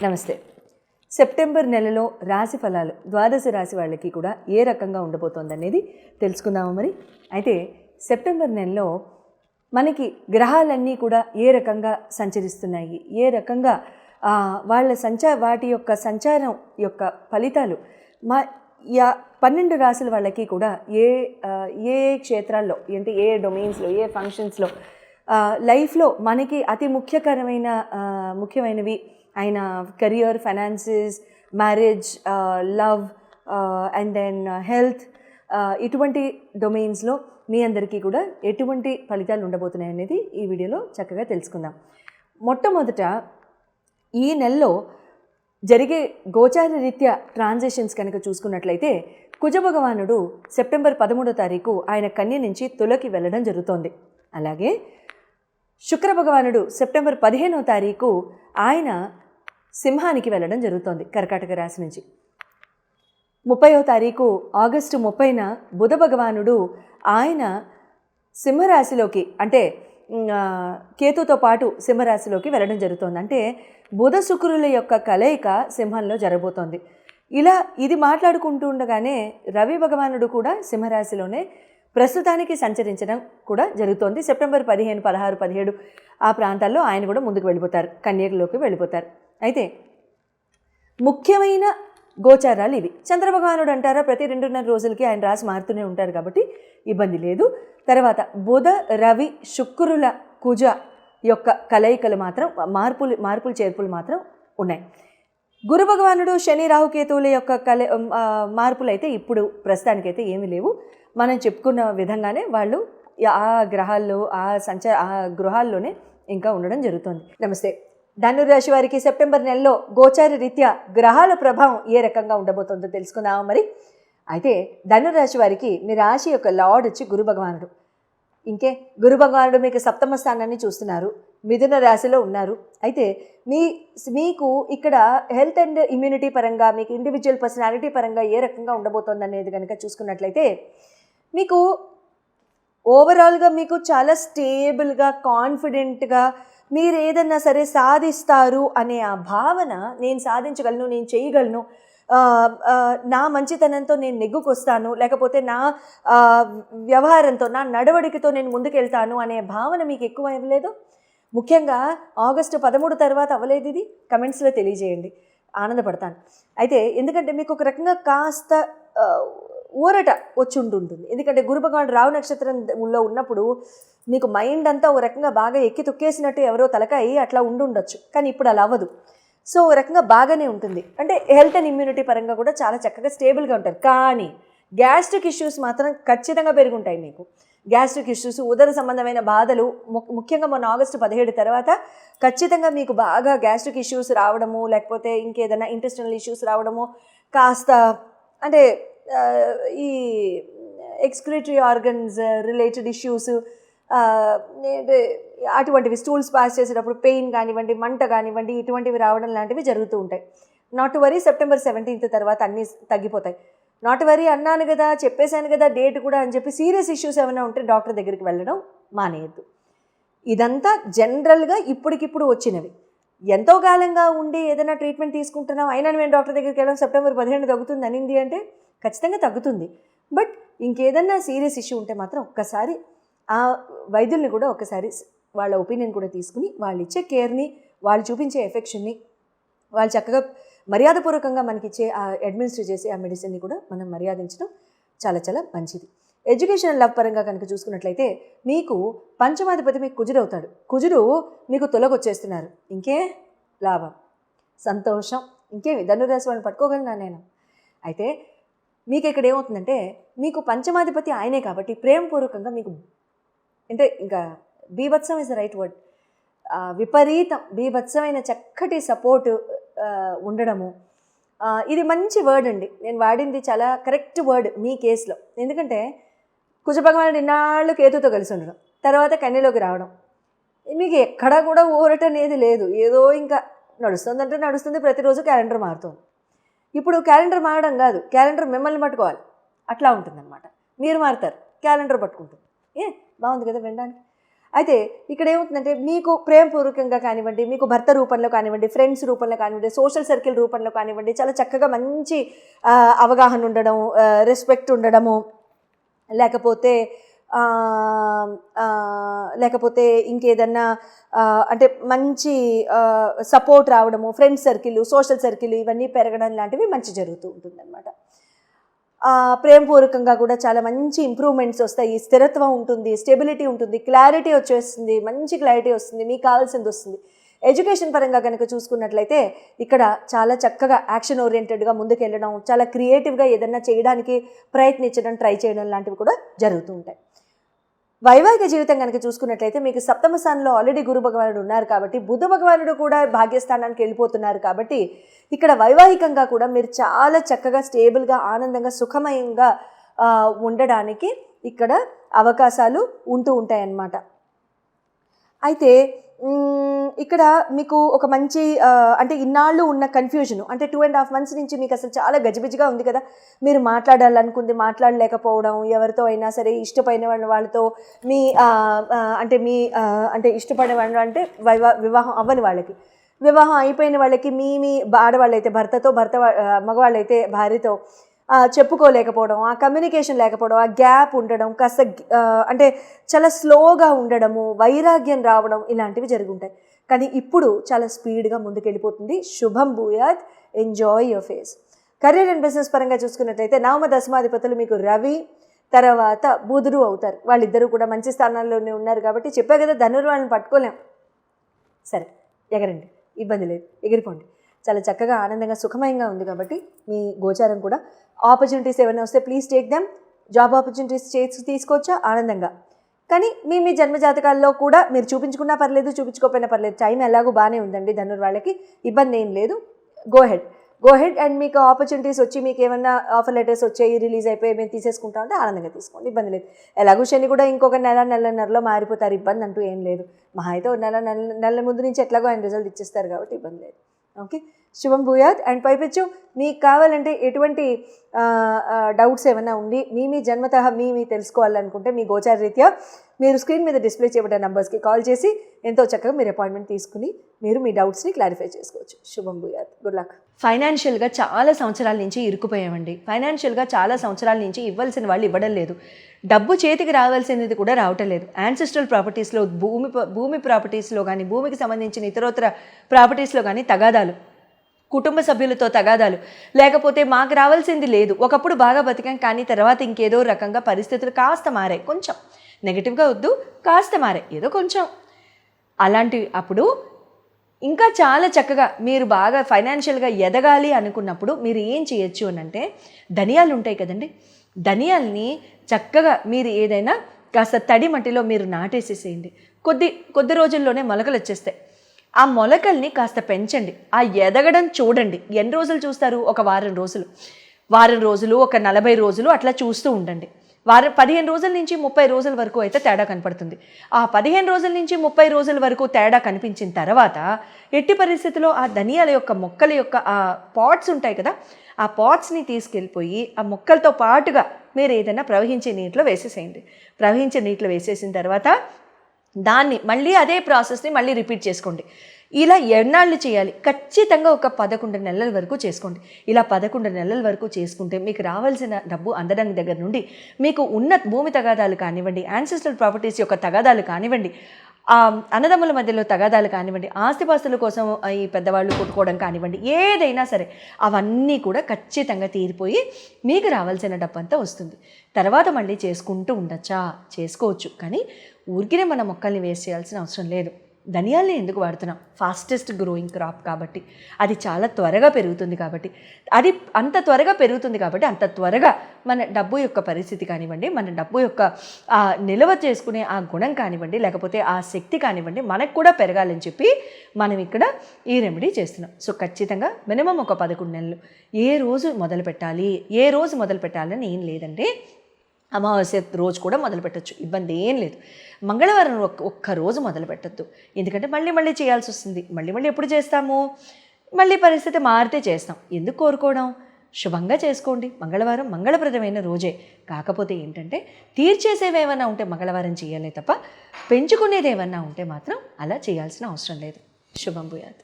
నమస్తే. సెప్టెంబర్ నెలలో రాశి ఫలాలు ద్వాదశ రాశి వాళ్ళకి కూడా ఏ రకంగా ఉండబోతోందనేది తెలుసుకుందాము మరి. అయితే సెప్టెంబర్ నెలలో మనకి గ్రహాలన్నీ కూడా ఏ రకంగా సంచరిస్తున్నాయి, ఏ రకంగా వాటి యొక్క సంచారం యొక్క ఫలితాలు 12 రాశుల వాళ్ళకి కూడా ఏ క్షేత్రాల్లో అంటే ఏ డొమైన్స్లో ఏ ఫంక్షన్స్లో లైఫ్లో మనకి అతి ముఖ్యమైనవి అయిన career, finances, marriage, love and then health, ఇటువంటి డొమైన్స్లో మీ అందరికీ కూడా ఎటువంటి ఫలితాలు ఉండబోతున్నాయి అనేది ఈ వీడియోలో చక్కగా తెలుసుకుందాం. మొట్టమొదట ఈ నెలలో జరిగే గోచార రీత్యా ట్రాన్సిషన్స్ కనుక చూసుకున్నట్లయితే కుజ భగవానుడు సెప్టెంబర్ 13వ తారీఖు ఆయన కన్య నుంచి తులకి వెళ్ళడం జరుగుతోంది. అలాగే శుక్ర భగవానుడు సెప్టెంబర్ 15వ తారీఖు ఆయన సింహానికి వెళ్ళడం జరుగుతోంది కర్కాటక రాశి నుంచి. 30వ తారీఖు ఆగస్టు 30న బుధ భగవానుడు ఆయన సింహరాశిలోకి అంటే కేతుతో పాటు సింహరాశిలోకి వెళ్ళడం జరుగుతోంది. అంటే బుధ శుక్రుల యొక్క కలయిక సింహంలో జరగబోతోంది. ఇది మాట్లాడుకుంటూ ఉండగానే రవి భగవానుడు కూడా సింహరాశిలోనే ప్రస్తుతానికి సంచరించడం కూడా జరుగుతోంది. సెప్టెంబర్ 15, 16, 17 ఆ ప్రాంతాల్లో ఆయన కూడా ముందుకు వెళ్ళిపోతారు, కన్యలోకి వెళ్ళిపోతారు. అయితే ముఖ్యమైన గోచారాలు ఇవి. చంద్రభగవానుడు అంటారా ప్రతి 2.5 రోజులకి ఆయన రాశి మారుతూనే ఉంటారు కాబట్టి ఇబ్బంది లేదు. తర్వాత బుధ, రవి, శుక్రుల, కుజ యొక్క కలయికలు మాత్రం మార్పులు చేర్పులు మాత్రం ఉన్నాయి. గురు భగవానుడు శని, రాహుకేతువుల యొక్క మార్పులు అయితే ఇప్పుడు ప్రస్తుతానికైతే ఏమీ లేవు. మనం చెప్పుకున్న విధంగానే వాళ్ళు ఆ గ్రహాల్లో ఆ గృహాల్లోనే ఇంకా ఉండడం జరుగుతుంది. నమస్తే. ధనురాశి వారికి సెప్టెంబర్ నెలలో గోచార రీత్యా గ్రహాల ప్రభావం ఏ రకంగా ఉండబోతుందో తెలుసుకుందాము మరి. అయితే ధనురాశి వారికి మీ రాశి యొక్క లార్డ్ వచ్చి గురు భగవానుడు. గురు భగవానుడు మీకు సప్తమ స్థానాన్ని చూస్తున్నారు, మిథున రాశిలో ఉన్నారు. అయితే మీకు ఇక్కడ హెల్త్ అండ్ ఇమ్యూనిటీ పరంగా, మీకు ఇండివిజువల్ పర్సనాలిటీ పరంగా ఏ రకంగా ఉండబోతోంది అనేది కనుక చూసుకున్నట్లయితే మీకు ఓవరాల్గా మీకు చాలా స్టేబుల్గా, కాన్ఫిడెంట్గా మీరు ఏదన్నా సరే సాధిస్తారు అనే ఆ భావన, నేను సాధించగలను, నేను చేయగలను, నా మంచితనంతో నేను నెగ్గుకొస్తాను, లేకపోతే నా వ్యవహారంతో, నా నడవడికతో నేను ముందుకెళ్తాను అనే భావన మీకు ఎక్కువ ఇవ్వలేదు. ముఖ్యంగా ఆగస్టు 13 తర్వాత అవ్వలేదు. ఇది కమెంట్స్లో తెలియజేయండి, ఆనందపడతాను. అయితే ఎందుకంటే మీకు ఒక రకంగా కాస్త ఊరట వచ్చి ఉంటుంది. ఎందుకంటే గురు భగవానుడు రావు నక్షత్రంలో ఉన్నప్పుడు మీకు మైండ్ అంతా ఒక రకంగా బాగా ఎక్కి తొక్కేసినట్టు ఎవరో తలకాయి అట్లా ఉండొచ్చు. కానీ ఇప్పుడు అలా అవ్వదు. సో ఒక రకంగా బాగానే ఉంటుంది. అంటే హెల్త్ అండ్ ఇమ్యూనిటీ పరంగా కూడా చాలా చక్కగా స్టేబుల్గా ఉంటారు. కానీ గ్యాస్ట్రిక్ ఇష్యూస్ మాత్రం ఖచ్చితంగా పెరుగుంటాయి. మీకు గ్యాస్ట్రిక్ ఇష్యూస్, ఉదర సంబంధమైన బాధలు, ముఖ్యంగా మొన్న ఆగస్టు 17 తర్వాత ఖచ్చితంగా మీకు బాగా గ్యాస్ట్రిక్ ఇష్యూస్ రావడము, లేకపోతే ఇంకేదైనా ఇంటెస్టినల్ ఇష్యూస్ రావడము, కాస్త అంటే ఈ ఎక్స్క్రిటరీ ఆర్గన్స్ రిలేటెడ్ ఇష్యూస్, అటువంటివి స్టూల్స్ పాస్ చేసేటప్పుడు పెయిన్ కానివ్వండి, మంట కానివ్వండి, ఇటువంటివి రావడం లాంటివి జరుగుతూ ఉంటాయి. నాట్ వరీ సెప్టెంబర్ 17 తర్వాత అన్నీ తగ్గిపోతాయి. నాట్ వరీ అన్నాను కదా, చెప్పేశాను కదా డేట్ కూడా అని చెప్పి సీరియస్ ఇష్యూస్ ఏమైనా ఉంటే డాక్టర్ దగ్గరికి వెళ్ళడం మానేయద్దు. ఇదంతా జనరల్గా ఇప్పటికిప్పుడు వచ్చినవి. ఎంతో కాలంగా ఉండి ఏదైనా ట్రీట్మెంట్ తీసుకుంటున్నాం, అయినా మేము డాక్టర్ దగ్గరికి వెళ్ళడం సెప్టెంబర్ 15 తగ్గుతుంది అనింది అంటే ఖచ్చితంగా తగ్గుతుంది. బట్ ఇంకేదన్నా సీరియస్ ఇష్యూ ఉంటే మాత్రం ఒక్కసారి ఆ వైద్యుల్ని కూడా ఒకసారి వాళ్ళ ఒపీనియన్ కూడా తీసుకుని, వాళ్ళు ఇచ్చే కేర్ని, వాళ్ళు చూపించే ఎఫెక్షన్ని, వాళ్ళు చక్కగా మర్యాదపూర్వకంగా మనకిచ్చే అడ్మినిస్టర్ చేసే ఆ మెడిసిన్ని కూడా మనం మర్యాదించడం చాలా చాలా మంచిది. ఎడ్యుకేషన్ లవ్ పరంగా కనుక చూసుకున్నట్లయితే మీకు పంచమాధిపతి మీకు కుజుడు. కుజుడు మీకు తొలగొచ్చేస్తున్నారు. ఇంకే లాభం, సంతోషం, ఇంకేమి ధనురాశి వాళ్ళని పట్టుకోగలనా నేను. అయితే మీకు ఇక్కడ ఏమవుతుందంటే మీకు పంచమాధిపతి ఆయనే కాబట్టి ప్రేమపూర్వకంగా మీకు అంటే ఇంకా బీభత్సం ఇస్ ద రైట్ వర్డ్, విపరీతం బీభత్సమైన చక్కటి సపోర్టు ఉండడము. ఇది మంచి వర్డ్ అండి, నేను వాడింది చాలా కరెక్ట్ వర్డ్ మీ కేసులో. ఎందుకంటే కుజభగవానుడు ఇన్నాళ్ళు కేతుతో కలిసి ఉండడం, తర్వాత కన్యలోకి రావడం, మీకు ఎక్కడా కూడా ఊరట అనేది లేదు. ఏదో ఇంకా నడుస్తుందంటే నడుస్తుంది, ప్రతిరోజు క్యాలెండర్ మారుతుంది. ఇప్పుడు క్యాలెండర్ మారడం కాదు, క్యాలెండర్ మిమ్మల్ని పట్టుకోవాలి, అట్లా ఉంటుందన్నమాట. మీరు మారుతారు, క్యాలెండర్ పట్టుకుంటుంది. బాగుంది కదా వినడానికి. అయితే ఇక్కడ ఏమవుతుందంటే మీకు ప్రేమపూర్వకంగా కానివ్వండి, మీకు భర్త రూపంలో కానివ్వండి, ఫ్రెండ్స్ రూపంలో కానివ్వండి, సోషల్ సర్కిల్ రూపంలో కానివ్వండి, చాలా చక్కగా మంచి అవగాహన ఉండడం, రెస్పెక్ట్ ఉండడము, లేకపోతే లేకపోతే ఇంకేదన్నా అంటే మంచి సపోర్ట్ రావడము, ఫ్రెండ్స్ సర్కిల్, సోషల్ సర్కిల్ ఇవన్నీ పెరగడం లాంటివి మంచి జరుగుతూ ఉంటుందన్నమాట. ప్రేమపూర్వకంగా కూడా చాలా మంచి ఇంప్రూవ్మెంట్స్ వస్తాయి, స్థిరత్వం ఉంటుంది, స్టెబిలిటీ ఉంటుంది, క్లారిటీ వచ్చేస్తుంది, మంచి క్లారిటీ వస్తుంది, మీకు కావాల్సింది వస్తుంది. ఎడ్యుకేషన్ పరంగా కనుక చూసుకున్నట్లయితే ఇక్కడ చాలా చక్కగా యాక్షన్ ఓరియంటెడ్గా ముందుకెళ్ళడం, చాలా క్రియేటివ్గా ఏదన్నా చేయడానికి ప్రయత్నించడం, ట్రై చేయడం లాంటివి కూడా జరుగుతూ ఉంటాయి. వైవాహిక జీవితం కనుక చూసుకున్నట్లయితే మీకు సప్తమ స్థానంలో ఆల్రెడీ గురు భగవానుడు ఉన్నారు కాబట్టి, బుధ భగవానుడు కూడా భాగ్యస్థానానికి వెళ్ళిపోతున్నారు కాబట్టి ఇక్కడ వైవాహికంగా కూడా మీరు చాలా చక్కగా స్టేబుల్గా, ఆనందంగా, సుఖమయంగా ఉండడానికి ఇక్కడ అవకాశాలు ఉంటూ ఉంటాయన్నమాట. అయితే ఇక్కడ మీకు ఒక మంచి అంటే ఇన్నాళ్ళు ఉన్న కన్ఫ్యూజన్, అంటే 2.5 months నుంచి మీకు అసలు చాలా గజిబిజిగా ఉంది కదా, మీరు మాట్లాడాలనుకుంది మాట్లాడలేకపోవడం, ఎవరితో అయినా సరే ఇష్టపడిన వాళ్ళతో మీ అంటే ఇష్టపడిన వాళ్ళు అంటే వివాహం అవ్వని వాళ్ళకి, వివాహం అయిపోయిన వాళ్ళకి మీ ఆడవాళ్ళైతే భర్తతో, మగవాళ్ళైతే భార్యతో చెప్పుకోలేకపోవడం, ఆ కమ్యూనికేషన్ లేకపోవడం, ఆ గ్యాప్ ఉండడం, కాస్త అంటే చాలా స్లోగా ఉండడము, వైరాగ్యం రావడం ఇలాంటివి జరుగుంటాయి. కానీ ఇప్పుడు చాలా స్పీడ్గా ముందుకెళ్ళిపోతుంది. శుభం భూయాత్, enjoy your face. Career and business పరంగా చూసుకున్నట్లయితే నవమ దశమాధిపతులు మీకు రవి తర్వాత బుధుడు అవుతారు. వాళ్ళిద్దరూ కూడా మంచి స్థానాల్లోనే ఉన్నారు కాబట్టి చెప్పా కదా, ధనుర్వాళ్ళని పట్టుకోలేం. సరే ఎగరండి, ఇబ్బంది లేదు, ఎగిరిపోండి. చాలా చక్కగా ఆనందంగా సుఖమయంగా ఉంది కాబట్టి మీ గోచారం కూడా. ఆపర్చునిటీస్ ఏమైనా వస్తే please take them. Job opportunities తీసుకోవచ్చా ఆనందంగా. కానీ మీ జన్మజాతకాల్లో కూడా మీరు చూపించుకున్నా పర్లేదు, చూపించుకోకపోయినా పర్లేదు, టైం ఎలాగో బాగానే ఉందండి. ధనుర్ వాళ్ళకి ఇబ్బంది ఏం లేదు. గో హెడ్ అండ్ మీకు ఆపర్చునిటీస్ వచ్చి మీకు ఏమన్నా ఆఫర్ లెటర్స్ వచ్చాయి, రిలీజ్ అయిపోయి మేము తీసేసుకుంటా ఉంటే ఆనందంగా తీసుకోండి, ఇబ్బంది లేదు. ఎలాగో శని కూడా ఇంకొక నెలన్నరలో మారిపోతారు, ఇబ్బంది అంటూ ఏం లేదు. మహా అయితే నెల ముందు నుంచి ఎట్లాగో ఆయన రిజల్ట్ ఇచ్చేస్తారు కాబట్టి ఇబ్బంది లేదు. ఓకే, శుభం భూయాత్. అండ్ పైపెచ్చు మీకు కావాలంటే ఎటువంటి డౌట్స్ ఏమైనా ఉండి మీ జన్మతః మీ తెలుసుకోవాలనుకుంటే మీ గోచార రీత్యా మీరు స్క్రీన్ మీద డిస్ప్లే చేయబడ్డ నెంబర్స్కి కాల్ చేసి ఎంతో చక్కగా మీరు అపాయింట్మెంట్ తీసుకుని మీరు మీ డౌట్స్ని క్లారిఫై చేసుకోవచ్చు. శుభం భూయాత్, గుడ్ లక్. ఫైనాన్షియల్గా చాలా సంవత్సరాల నుంచి ఇరుక్కుపోయామండి. ఫైనాన్షియల్గా చాలా సంవత్సరాల నుంచి ఇవ్వాల్సిన వాళ్ళు ఇవ్వడం లేదు, డబ్బు చేతికి రావాల్సినది కూడా రావటం లేదు. యాన్సెస్ట్రల్ ప్రాపర్టీస్లో, భూమి ప్రాపర్టీస్లో కానీ, భూమికి సంబంధించిన ఇతరోత్తర ప్రాపర్టీస్లో కానీ తగాదాలు, కుటుంబ సభ్యులతో తగాదాలు, లేకపోతే మాకు రావాల్సింది లేదు. ఒకప్పుడు బాగా బతికాం కానీ తర్వాత ఇంకేదో రకంగా పరిస్థితులు కాస్త మారాయి, కొంచెం నెగిటివ్గా వద్దు, కాస్త మారాయి ఏదో కొంచెం. అలాంటివి అప్పుడు ఇంకా చాలా చక్కగా మీరు బాగా ఫైనాన్షియల్గా ఎదగాలి అనుకున్నప్పుడు మీరు ఏం చేయొచ్చు అని అంటే, ధనియాలు ఉంటాయి కదండి, ధనియాల్ని చక్కగా మీరు ఏదైనా కాస్త తడి మట్టిలో మీరు నాటేసేసేయండి. కొద్ది రోజుల్లోనే మొలకలు వచ్చేస్తాయి. ఆ మొలకల్ని కాస్త పెంచండి, ఆ ఎదగడం చూడండి. ఎన్ని రోజులు చూస్తారు? ఒక వారం రోజులు, ఒక 40 రోజులు అట్లా చూస్తూ ఉండండి. 15 రోజుల నుంచి 30 రోజుల వరకు అయితే తేడా కనపడుతుంది. ఆ 15 రోజుల నుంచి 30 రోజుల వరకు తేడా కనిపించిన తర్వాత ఎట్టి పరిస్థితుల్లో ఆ ధనియాల యొక్క మొక్కల యొక్క ఆ పాట్స్ ఉంటాయి కదా, ఆ పాట్స్ని తీసుకెళ్ళిపోయి ఆ మొక్కలతో పాటుగా మీరు ఏదైనా ప్రవహించే నీటిలో వేసేసేయండి. ప్రవహించే నీటిలో వేసేసిన తర్వాత దాన్ని మళ్ళీ అదే ప్రాసెస్ని మళ్ళీ రిపీట్ చేసుకోండి. ఇలా ఎన్నాళ్ళు చేయాలి? ఖచ్చితంగా ఒక 11 నెలల వరకు చేసుకోండి. ఇలా 11 నెలల వరకు చేసుకుంటే మీకు రావాల్సిన డబ్బు అందడం దగ్గర నుండి మీకు ఉన్న భూమి తగాదాలు కానివ్వండి, యాన్సెస్ట్రల్ ప్రాపర్టీస్ యొక్క తగాదాలు కానివ్వండి, అన్నదమ్ముల మధ్యలో తగాదాలు కానివ్వండి, ఆస్తిపాస్తుల కోసం ఈ పెద్దవాళ్ళు కొట్టుకోవడం కానివ్వండి, ఏదైనా సరే అవన్నీ కూడా ఖచ్చితంగా తీరిపోయి మీకు రావాల్సిన డబ్బు అంతా వస్తుంది. తర్వాత మళ్ళీ చేసుకుంటూ ఉండొచ్చా? చేసుకోవచ్చు, కానీ ఊరికినే మన మొక్కల్ని వేస్ట్ చేయాల్సిన అవసరం లేదు. ధనియాల్ని ఎందుకు వాడుతున్నాం? ఫాస్టెస్ట్ గ్రోయింగ్ క్రాప్ కాబట్టి, అది చాలా త్వరగా పెరుగుతుంది కాబట్టి, అది అంత త్వరగా పెరుగుతుంది కాబట్టి అంత త్వరగా మన డబ్బు యొక్క పరిస్థితి కానివ్వండి, మన డబ్బు యొక్క నిల్వ చేసుకునే ఆ గుణం కానివ్వండి, లేకపోతే ఆ శక్తి కానివ్వండి మనకు కూడా పెరగాలని చెప్పి మనం ఇక్కడ ఈ రెమెడీ చేస్తున్నాం. సో ఖచ్చితంగా మినిమం ఒక 11 నెలలు. ఏ రోజు మొదలు పెట్టాలని ఏం లేదండి. అమావాస్య రోజు కూడా మొదలు పెట్టచ్చు, ఇబ్బంది ఏం లేదు. మంగళవారం ఒక్క రోజు మొదలు పెట్టద్దు, ఎందుకంటే మళ్ళీ చేయాల్సి వస్తుంది. మళ్ళీ ఎప్పుడు చేస్తాము? మళ్ళీ పరిస్థితి మారితే చేస్తాం. ఎందుకు కోరుకోవడం? శుభంగా చేసుకోండి. మంగళవారం మంగళప్రదమైన రోజే. కాకపోతే ఏంటంటే తీర్చేసేవి ఏమన్నా ఉంటే మంగళవారం చేయాలి తప్ప పెంచుకునేది ఏమన్నా ఉంటే మాత్రం అలా చేయాల్సిన అవసరం లేదు. శుభం భూయాత్.